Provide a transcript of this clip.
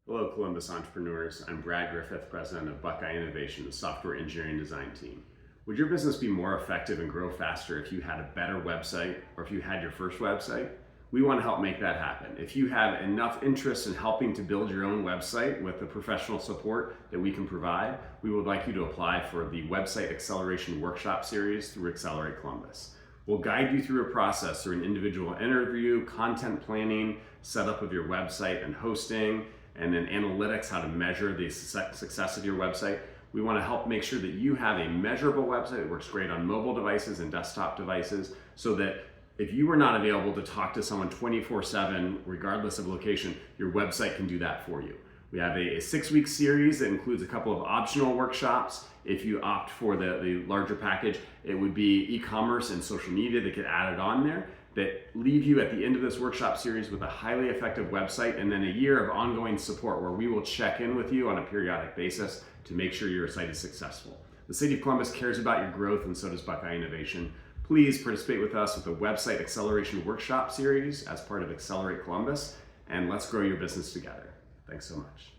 Hello, Columbus entrepreneurs. I'm Brad Griffith, president of Buckeye Innovation, the software engineering design team. Would your business be more effective and grow faster if you had a better website or if you had your first website? We want to help make that happen. If you have enough interest in helping to build your own website with the professional support that we can provide, we would like you to apply for the Website Acceleration Workshop Series through Accelerate Columbus. We'll guide you through a process through an individual interview, content planning, setup of your website and hosting, and then analytics, how to measure the success of your website. We want to help make sure that you have a measurable website that works great on mobile devices and desktop devices, so that if you were not available to talk to someone 24/7, regardless of location, your website can do that for you. We have a 6-week series that includes a couple of optional workshops. If you opt for the larger package, it would be e-commerce and social media that get added on there, that leave you at the end of this workshop series with a highly effective website, and then a year of ongoing support where we will check in with you on a periodic basis to make sure your site is successful. The City of Columbus cares about your growth, and so does Buckeye Innovation. Please participate with us with the Website Acceleration Workshop Series as part of Accelerate Columbus, and let's grow your business together. Thanks so much.